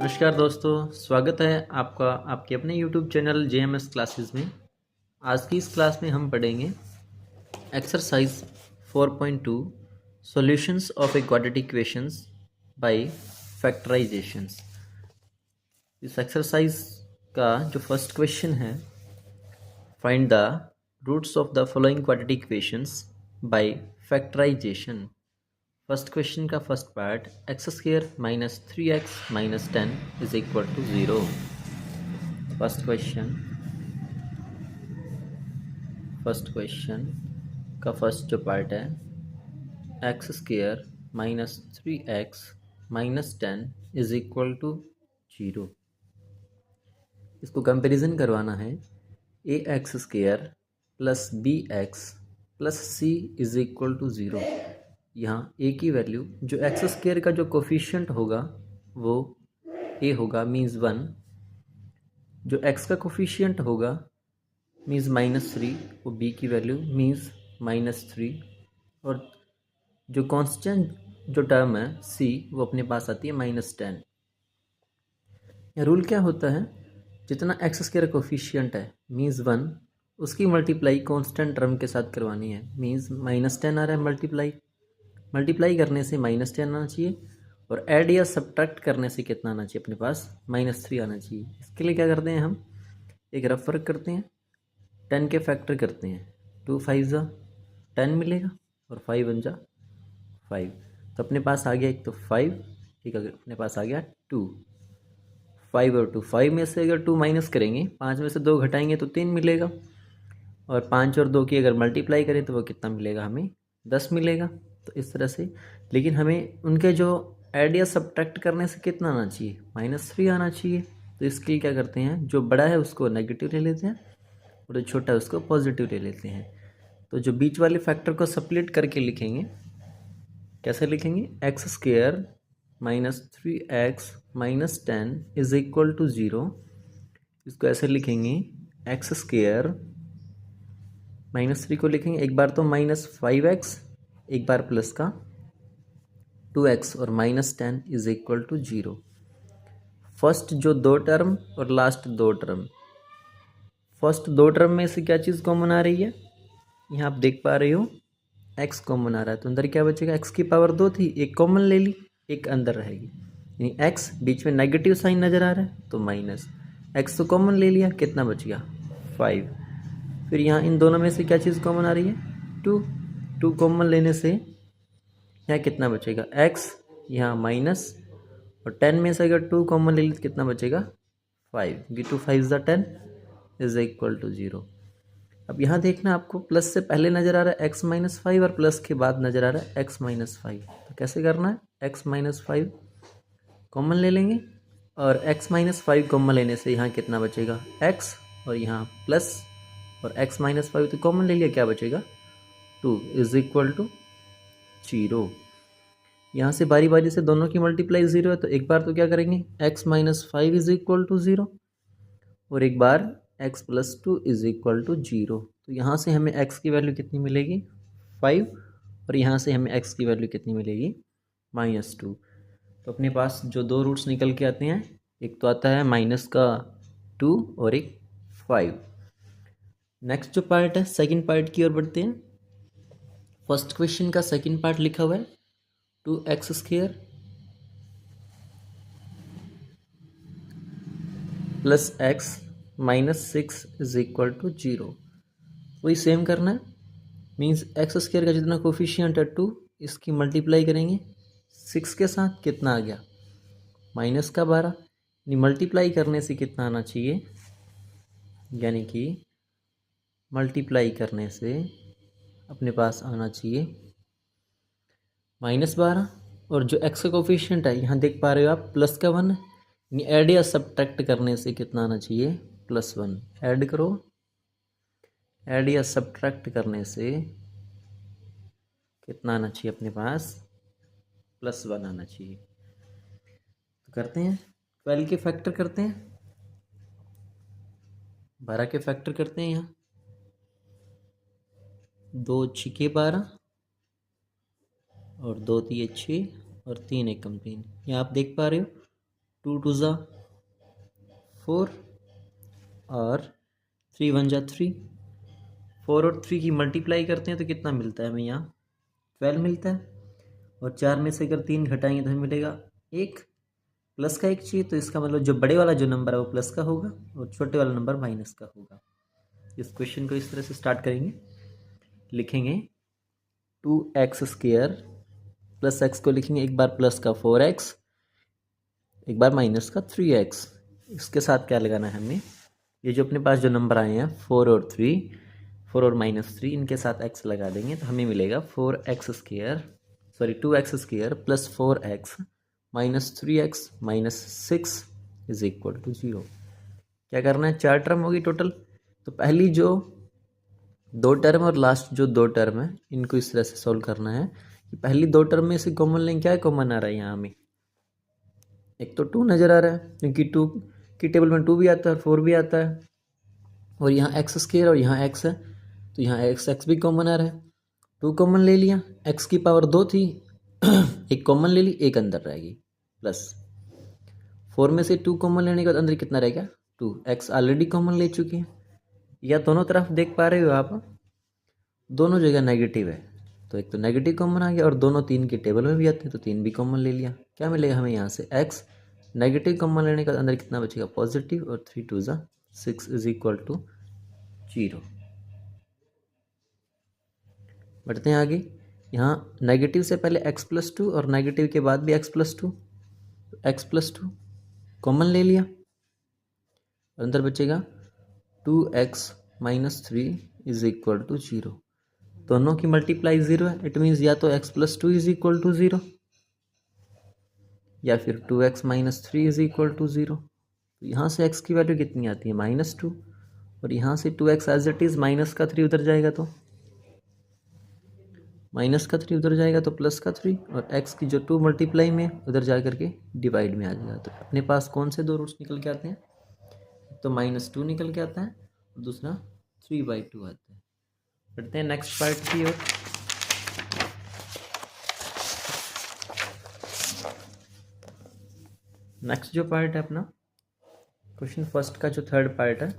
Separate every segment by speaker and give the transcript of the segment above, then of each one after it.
Speaker 1: नमस्कार दोस्तों, स्वागत है आपका आपके अपने YouTube चैनल JMS क्लासेस में। आज की इस क्लास में हम पढ़ेंगे exercise 4.2 solutions of a quadratic equations by factorisations. इस एक्सरसाइज का जो फर्स्ट क्वेश्चन है, find the roots of the following quadratic equations by factorisation. First question का first part X square minus 3x minus 10 is equal to 0। First question का first जो part है X square minus 3x minus 10 is equal to 0। इसको comparison करवाना है A X square plus B x plus c is equal to 0। यहाँ ए की value जो x square का जो कोफिशिएंट होगा वो ए होगा मीन्स 1, जो एक्स का कोफिशिएंट होगा मीन्स -3 वो बी की वैल्यू मीन्स -3, और जो कांस्टेंट जो टर्म है सी वो अपने पास आती है -10। यहाँ रूल क्या होता है, जितना एक्स स्क्वायर कोफिशिएंट है मीन्स 1 उसकी मल्टीप्लाई कांस्टेंट टर्म के साथ करवानी है। मीन्स -10 आ रहा है, मल्टीप्लाई करने से -10 आना चाहिए, और ऐड या सब्ट्रैक्ट करने से कितना आना चाहिए अपने पास, -3 आना चाहिए। इसके लिए क्या करते हैं, हम एक रफ वर्क करते हैं, 10 के फैक्टर करते हैं। 2 5 जा 10 मिलेगा और 5 1 जा 5, तो अपने पास आ गया एक तो 5, एक अपने पास आ गया 2। 5 और 2, 5 में से अगर 2 माइनस करेंगे, 5 में से 2 घटाएंगे तो 3 मिलेगा, और 5 और 2 की अगर मल्टीप्लाई करें तो वो कितना मिलेगा, हमें 10 मिलेगा। तो इस तरह से, लेकिन हमें उनके जो ऐड या सब्ट्रैक्ट करने से कितना आना चाहिए, -3 आना चाहिए। तो इसके लिए क्या करते हैं, जो बड़ा है उसको नेगेटिव ले लेते हैं और जो छोटा है उसको पॉजिटिव ले लेते हैं। तो जो बीच वाले फैक्टर को सप्लिट करके लिखेंगे, कैसे लिखेंगे, x square minus 3x minus 10 is equal to 0। इसको ऐसे लिखेंगे, एक्स स्क्वायर -3 को लिखेंगे एक बार तो -5x, एक बार प्लस का 2x और -10 इज इक्वल टू 0। फर्स्ट जो दो टर्म और लास्ट दो टर्म, फर्स्ट दो टर्म में से क्या चीज़ कॉमन आ रही है, यहाँ आप देख पा रहे हो x कॉमन आ रहा है, तो अंदर क्या बचेगा, x की पावर 2 थी, एक कॉमन ले ली, एक अंदर रहेगी, यानी x बीच में नेगेटिव साइन नज़र आ रहा है तो माइनस, x तो कॉमन ले लिया, कितना बच गया 5। फिर यहाँ इन दोनों में से क्या चीज़ कॉमन आ रही है, 2 कॉमन लेने से यहाँ कितना बचेगा x, यहाँ माइनस, और 10 में से अगर 2 कॉमन ले ली तो कितना बचेगा 5, वी 2 5 ज़ा 10 इज इक्वल टू 0। अब यहाँ देखना, आपको प्लस से पहले नज़र आ रहा है x-5 और प्लस के बाद नज़र आ रहा है x-5। तो कैसे करना है, x-5 कॉमन ले लेंगे, और x-5 कॉमन लेने से यहाँ कितना बचेगा x, और यहाँ प्लस, और x-5 तो कॉमन ले लिया, क्या बचेगा 2 इज इक्वल टू 0। यहाँ से बारी बारी से दोनों की मल्टीप्लाई 0 है, तो एक बार तो क्या करेंगे, x-5 इज इक्वल टू 0, और एक बार x+2 इज इक्वल टू 0। तो यहाँ से हमें x की वैल्यू कितनी मिलेगी 5, और यहाँ से हमें x की वैल्यू कितनी मिलेगी -2। तो अपने पास जो दो रूट्स निकल के आते हैं, एक तो आता है -2 और एक 5। नेक्स्ट जो पार्ट है, सेकंड पार्ट की ओर बढ़ते हैं। फर्स्ट क्वेश्चन का सेकंड पार्ट लिखा हुआ है 2x² plus x -6 is equal to 0। वही सेम करना है, मीन्स x² का जितना कोफिशिएंट है 2, इसकी मल्टीप्लाई करेंगे 6 के साथ, कितना आ गया -12, यानी मल्टीप्लाई करने से कितना आना चाहिए, यानी कि मल्टीप्लाई करने से अपने पास आना चाहिए -12, और जो x का कोफिशिएंट है यहाँ देख पा रहे हो आप प्लस का 1 है, यानी ऐड या सब्ट्रैक्ट करने से कितना आना चाहिए +1। ऐड करो, ऐड या सब्ट्रैक्ट करने से कितना आना चाहिए अपने पास +1 आना चाहिए। तो करते हैं, 12 के फैक्टर करते हैं, 12 के फैक्टर करते हैं। यहाँ 2 6 12 और 2 3 6 और 3 1 3। यहाँ आप देख पा रहे हो 2 2 ज़ा 4 और 3 1 जा 3। 4 और 3 की मल्टीप्लाई करते हैं तो कितना मिलता है हमें यहाँ 12 मिलता है। और 4 में से अगर 3 घटाएंगे तो हमें मिलेगा 1। प्लस का 1 चाहिए तो इसका मतलब जो बड़े वाला जो नंबर है वो प्लस का होगा और छोटे वाला नंबर माइनस का होगा। इस क्वेश्चन को इस तरह से स्टार्ट करेंगे, लिखेंगे 2x² प्लस x को लिखेंगे एक बार प्लस का 4x, एक बार माइनस का 3x। इसके साथ क्या लगाना है हमें, ये जो अपने पास जो नंबर आए हैं 4 और 3, 4 और -3, इनके साथ x लगा देंगे तो हमें मिलेगा 2x² plus 4x minus 3x minus 6 is equal to 0। क्या करना है, 4 टर्म होगी टोटल। तो पहली जो 2 टर्म और लास्ट जो 2 टर्म है इनको इस तरह से सॉल्व करना है कि पहली 2 टर्म में से कॉमन लेंगे। क्या कॉमन आ रहा है यहाँ हमें, एक तो 2 नज़र आ रहा है क्योंकि 2 की टेबल में 2 भी आता है 4 भी आता है, और यहाँ x² और यहाँ x है तो यहाँ x भी कॉमन आ रहा है। 2 कॉमन ले लिया, x की पावर 2 थी एक कॉमन ले ली, एक अंदर रहेगी प्लस 4 में से 2 कॉमन लेने के बाद अंदर कितना रहेगा 2। x ऑलरेडी कॉमन ले चुकी है, या दोनों तरफ देख पा रहे हो आप, दोनों जगह नेगेटिव है तो एक तो नेगेटिव कॉमन आ गया और दोनों 3 की टेबल में भी आते हैं तो 3 भी कॉमन ले लिया। क्या मिलेगा हमें यहाँ से x, नेगेटिव कॉमन लेने के बाद अंदर कितना बचेगा पॉजिटिव, और 3 2 ज़ा 6 इज इक्वल टू 0। बढ़ते हैं आगे, यहाँ नेगेटिव से पहले x+2 और नेगेटिव के बाद भी x+2, x+2 कॉमन ले लिया, अंदर बचेगा 2x minus 3 is equal to 0। दोनों की मल्टीप्लाई 0 है, इट मीन्स या तो x+2 इज इक्वल टू 0 या फिर 2x minus 3 is equal to 0। तो यहाँ से x की वैल्यू कितनी आती है -2, और यहाँ से 2x as it is minus का 3 उधर जाएगा तो माइनस का 3 उधर जाएगा तो प्लस का 3, और x की जो 2 मल्टीप्लाई में उधर जा करके डिवाइड में आ जाएगा। तो अपने पास कौन से 2 रूट्स निकल के आते हैं, तो -2 निकल के आता है और दूसरा 3/2 आता है। बढ़ते हैं नेक्स्ट पार्ट की ओर। नेक्स्ट जो पार्ट है अपना क्वेश्चन फर्स्ट का जो थर्ड पार्ट है,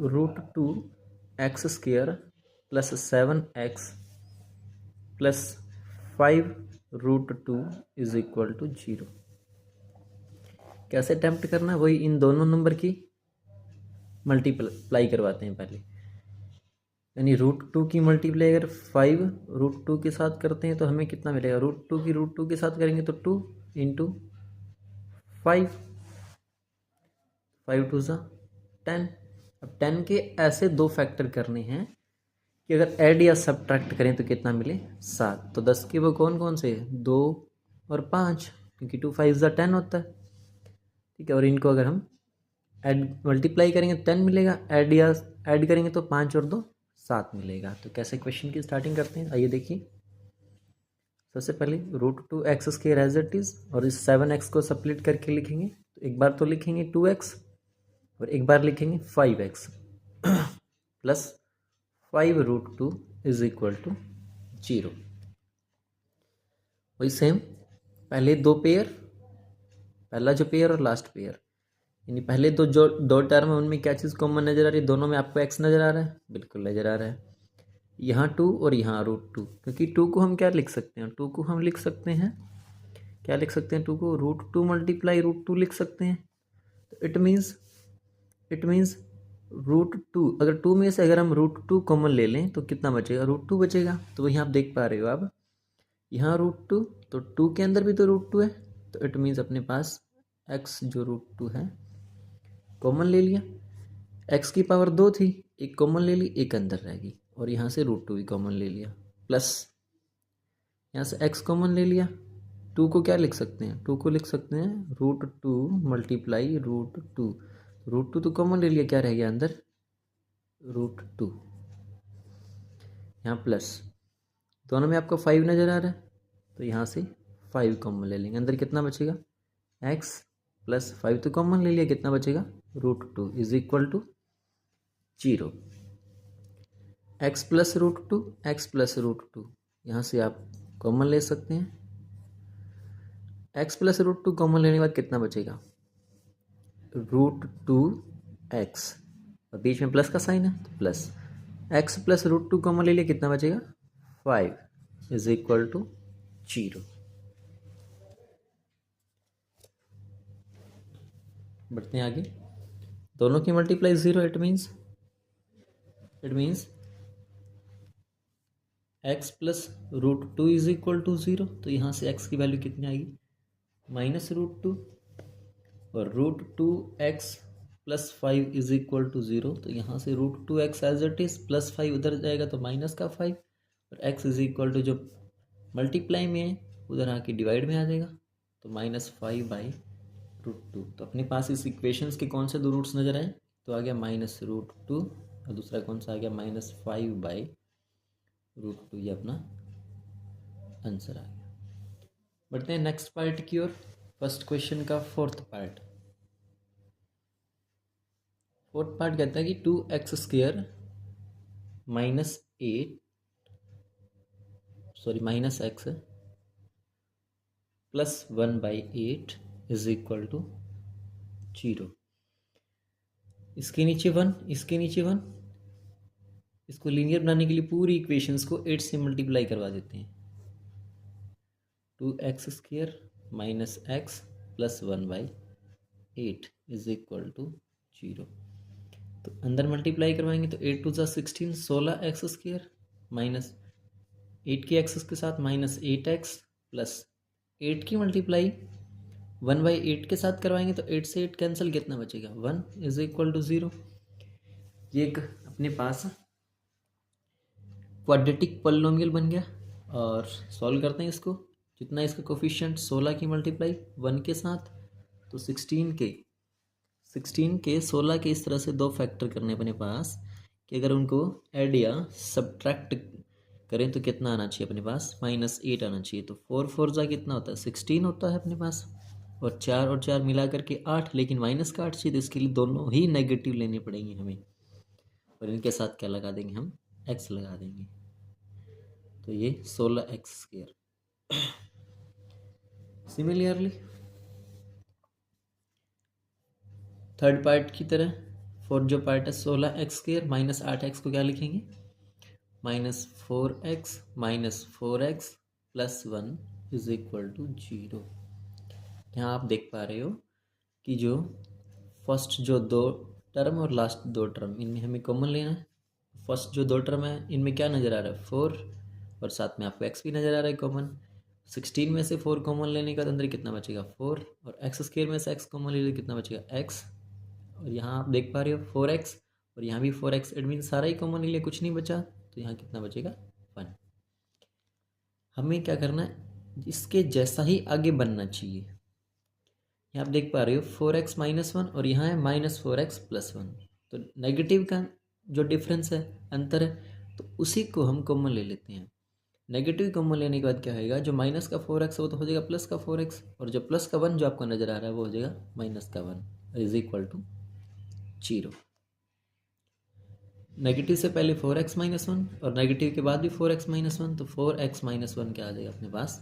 Speaker 1: √2x² plus 7x plus 5√2 is equal to 0। कैसे अटेम्प्ट करना है, वही इन दोनों नंबर की मल्टीप्लाई करवाते हैं पहले, यानी √2 की मल्टीप्लाई अगर 5√2 के साथ करते हैं तो हमें कितना मिलेगा, √2 की √2 के साथ करेंगे तो 2 इंटू 5, 5 2 ज़ा 10। अब 10 के ऐसे 2 फैक्टर करने हैं कि अगर ऐड या सब्ट्रैक्ट करें तो कितना मिले 7। तो 10 के वो कौन कौन से, 2 और 5, क्योंकि 2 5 ज़ा 10 होता है, ठीक है। और इनको अगर हम ऐड मल्टीप्लाई करेंगे 10 मिलेगा, ऐड करेंगे तो 5 और 2 7 मिलेगा। तो कैसे क्वेश्चन की स्टार्टिंग करते हैं, आइए देखिए। सबसे पहले √2x² एज इट इज़, और इस 7x को स्प्लिट करके लिखेंगे। तो एक बार तो लिखेंगे 2x और एक बार लिखेंगे 5x plus 5√2 is equal to 0। वही सेम पहले 2 पेयर, पहला जो पेयर और लास्ट पेयर, यानी पहले तो जो 2 टर्म है उनमें क्या चीज़ कॉमन नज़र आ रही है, दोनों में आपको x नज़र आ रहा है, बिल्कुल नज़र आ रहा है। यहाँ 2 और यहाँ √2, क्योंकि 2 को हम क्या लिख सकते हैं, 2 को हम लिख सकते हैं, क्या लिख सकते हैं, 2 को √2 मल्टीप्लाई √2 लिख सकते हैं। तो इट मीन्स √2, अगर 2 में से अगर हम √2 कॉमन ले लें तो कितना बचेगा, √2 बचेगा। तो वही आप देख पा रहे हो आप, यहाँ √2, तो 2 के अंदर भी तो √2 है, तो इट मीन्स अपने पास x जो √2 है कॉमन ले लिया। x की पावर 2 थी, एक कॉमन ले ली, एक अंदर रहेगी, और यहाँ से √2 भी कॉमन ले लिया, प्लस यहाँ से x कॉमन ले लिया। 2 को क्या लिख सकते हैं, 2 को लिख सकते हैं √2 मल्टीप्लाई √2, √2 तो कॉमन ले लिया, क्या रह गया अंदर √2, यहाँ प्लस, दोनों में आपको 5 नज़र आ रहा है तो यहाँ से 5 कॉमन ले लेंगे, अंदर कितना बचेगा x प्लस 5 तो कॉमन ले लिया, कितना बचेगा √2 is equal to 0। x plus √2, x plus √2, यहाँ से आप कॉमन ले सकते हैं, x plus root two common लेने के बाद कितना बचेगा, रूट टू एक्स, और बीच में प्लस का साइन है तो plus x plus root two common ले लिया, कितना बचेगा 5 इज इक्वल टू 0। बढ़ते हैं आगे, दोनों की multiply 0, it means x plus root two is equal to 0। तो यहाँ से एक्स की वैल्यू कितनी आएगी, माइनस रूट टू, और root two x plus 5 is equal to 0। तो यहाँ से root two x as it is, plus 5 उधर जाएगा तो माइनस का 5, और एक्स इज इक्वल टू जो मल्टीप्लाई में है उधर आके डिवाइड में आ जाएगा, तो -5/√2। तो अपने पास इस इक्वेशंस के कौन से दो रूट्स नजर आए, तो आ गया -√2, और दूसरा कौन सा आ गया -5/√2। ये अपना आंसर आ गया। बढ़ते हैं नेक्स्ट पार्ट की ओर, फर्स्ट क्वेश्चन का फोर्थ पार्ट कहता है कि 2x² -x plus 1/8 is equal to 0। इसके नीचे 1, इसके नीचे 1, इसको लीनियर बनाने के लिए पूरी इक्वेशंस को 8 से मल्टीप्लाई करवा देते हैं। 2x² -x plus 1/8 is equal to 0। तो अंदर मल्टीप्लाई करवाएंगे तो 8 2 16, 16x² माइनस 8 की एक्सेस के साथ -8x प्लस 8 की मल्टीप्लाई 1/8 के साथ करवाएंगे तो 8 से 8 कैंसिल, कितना बचेगा 1 इज इक्वल टू 0। ये एक अपने पास क्वाड्रेटिक पॉलिनोमियल बन गया, और सॉल्व करते हैं इसको। जितना इसका कोफिशिएंट 16 की मल्टीप्लाई 1 के साथ, तो 16 के 16 के इस तरह से दो फैक्टर करने अपने पास कि अगर उनको ऐड या सब्ट्रैक्ट करें तो कितना आना चाहिए अपने पास, -8 आना चाहिए। तो 4 4 जा कितना होता है 16 होता है अपने पास, और 4 मिला करके 8, लेकिन माइनस का 8 चाहिए, तो इसके लिए दोनों ही नेगेटिव लेने पड़ेंगे हमें, और इनके साथ क्या लगा देंगे हम, x लगा देंगे। तो ये 16x²। सिमिलरली थर्ड पार्ट की तरह फोर्थ जो पार्ट है 16x² -8x को क्या लिखेंगे, -4x plus 1 is equal to 0। यहाँ आप देख पा रहे हो कि जो फर्स्ट जो दो टर्म और लास्ट दो टर्म, इनमें हमें कॉमन लेना है। फर्स्ट जो दो टर्म है इनमें क्या नज़र आ रहा है 4, और साथ में आपको x भी नज़र आ रहा है कॉमन। 16 में से 4 कॉमन लेने का अंदर कितना बचेगा 4, और x² में से x कॉमन ले कितना बचेगा x, और यहाँ आप देख पा रहे हो 4x, और यहाँ भी 4x, इट मीन सारा ही कॉमन ले लिया, कुछ नहीं बचा, तो यहाँ कितना बचेगा 1। हमें क्या करना है, इसके जैसा ही आगे बनना चाहिए। यहाँ आप देख पा रहे हो 4x -1, और यहाँ है -4x प्लस 1, तो नेगेटिव का जो डिफरेंस है, अंतर है, तो उसी को हम कॉमन ले लेते हैं। नेगेटिव कॉमन लेने के बाद क्या होगा, जो माइनस का 4x वो तो हो जाएगा प्लस का 4x, और जो प्लस का 1 जो आपको नज़र आ रहा है वो हो जाएगा माइनस का 1 इज इक्वल टू 0। नेगेटिव से पहले 4x -1, और नेगेटिव के बाद भी 4x -1, तो 4x -1 क्या आ जाएगा अपने पास,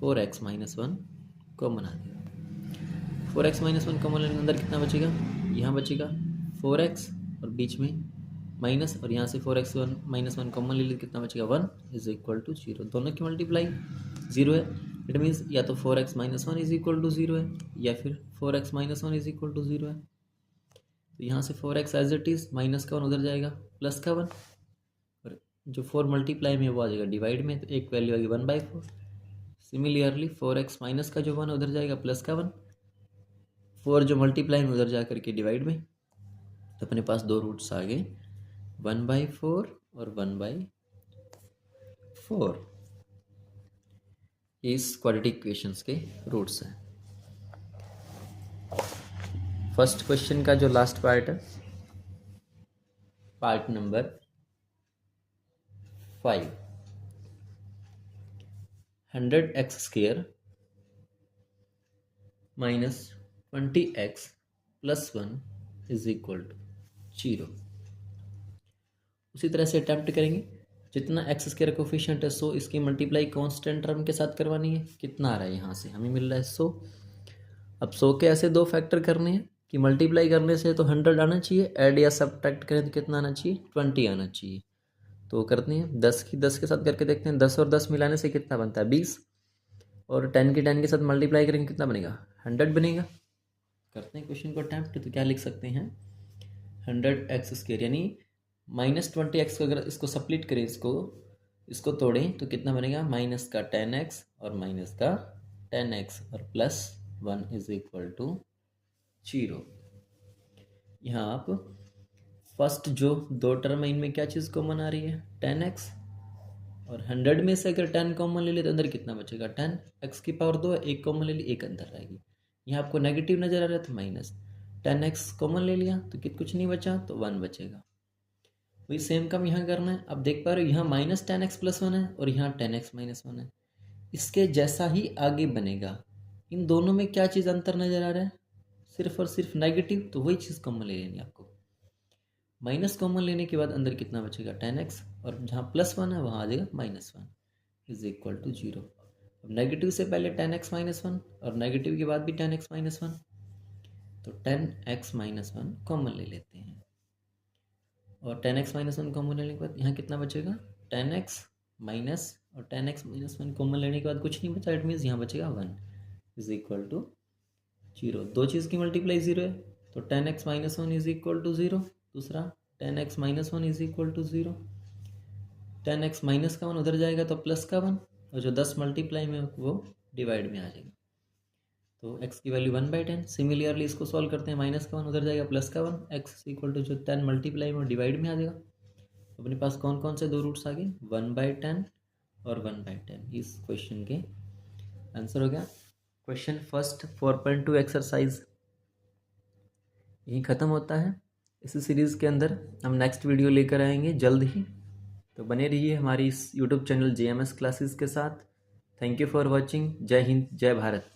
Speaker 1: 4x -1 कॉमन आ जाएगा। 4x -1 कॉमन लेने के अंदर कितना बचेगा, यहाँ बचेगा 4x, और बीच में माइनस, और यहाँ से 4x -1 कॉमन ले लीजिए, कितना बचेगा 1 इज इक्वल टू 0। दोनों की मल्टीप्लाई 0 है, इट मीन्स या तो 4x -1 इज इक्वल टू 0 है, या फिर 4x -1 इज इक्वल टू 0 है। तो यहाँ से 4x as it is, minus का 1 उधर जाएगा, प्लस का 1, और जो 4 मल्टीप्लाई में वो आ जाएगा डिवाइड में, तो एक वैल्यू आएगी 1/4। सिमिलरली 4x माइनस का जो 1 उधर जाएगा, प्लस का 1, 4 जो मल्टीप्लाई में उधर जा करके डिवाइड में, तो अपने पास दो रूट्स आ गए 1/4 और 1/4। इस क्वाड्रेटिक इक्वेशंस के रूट्स हैं। फर्स्ट क्वेश्चन का जो लास्ट पार्ट है, part number 5, 100x² -20x plus 1 is equal to 0। उसी तरह से अटैम्प्ट करेंगे। जितना एक्स स्क्वायर कोफिशिएंट है 100, इसकी मल्टीप्लाई कांस्टेंट टर्म के साथ करवानी है। कितना आ रहा है यहाँ से हमें मिल रहा है 100। अब 100 के ऐसे दो फैक्टर करने हैं कि मल्टीप्लाई करने से तो 100 आना चाहिए, ऐड या सब्ट्रैक्ट करें तो कितना आना चाहिए, 20 आना चाहिए। तो करते हैं 10 की 10 के साथ करके देखते हैं। 10 और 10 मिलाने से कितना बनता है 20, और 10 की 10 के साथ मल्टीप्लाई करेंगे कितना बनेगा 100 बनेगा। करते हैं क्वेश्चन को अटैम्प्ट। तो क्या लिख सकते हैं 100x², यानी -20x को अगर इसको सप्लिट करें, इसको तोड़ें तो कितना बनेगा माइनस का 10x और माइनस का 10x और +1 = 0। यहाँ आप फर्स्ट जो दो टर्म है इनमें क्या चीज़ कॉमन आ रही है 10x, और 100 में से अगर 10 कॉमन ले ले तो अंदर कितना बचेगा 10, x⁻², एक कॉमन ले ली, एक अंदर रहेगी। यहाँ आपको नेगेटिव नज़र आ रहा है तो -10x कॉमन ले लिया तो कुछ नहीं बचा तो 1 बचेगा। वही सेम काम यहाँ करना है। अब देख पा रहे हो यहाँ -10x + 1 है और यहाँ 10x - 1 है, इसके जैसा ही आगे बनेगा। इन दोनों में क्या चीज़ अंतर नज़र आ रहा है, सिर्फ और सिर्फ नेगेटिव, तो वही चीज़ कॉमन ले लेनी आपको। माइनस कॉमन लेने के बाद अंदर कितना बचेगा 10x, और जहाँ +1 है वहाँ आ जाएगा -1 = 0। अब नेगेटिव से पहले 10x - 1 और नेगेटिव के बाद भी 10x - 1, तो 10x - 1 कॉमन ले लेते हैं, और 10x - 1 कॉमन लेने के बाद यहाँ कितना बचेगा 10x माइनस, और 10x - 1 कॉमन लेने के बाद कुछ नहीं बचा, इट मीन्स यहाँ बचेगा 1 = 0। दो चीज़ की मल्टीप्लाई 0 है तो 10x - 1 = 0, दूसरा 10x - 1 = 0। 10x माइनस का 1 उधर जाएगा तो प्लस का 1, और जो 10 मल्टीप्लाई में वो डिवाइड में आ जाएगा, तो x की वैल्यू 1/10। सिमिलरली इसको सॉल्व करते हैं, माइनस का 1 उधर जाएगा प्लस का 1, x = जो 10 मल्टीप्लाई में डिवाइड में आ जाएगा। अपने पास कौन कौन से दो रूट्स आ गए 1/10 और 1/10। इस क्वेश्चन के आंसर हो गया। क्वेश्चन फर्स्ट 4.2 एक्सरसाइज यही ख़त्म होता है। इसी सीरीज़ के अंदर हम नेक्स्ट वीडियो लेकर आएंगे जल्द ही, तो बने रहिए हमारी इस यूट्यूब चैनल JMS क्लासेस के साथ। Thank you for watching. जय हिंद, जय भारत।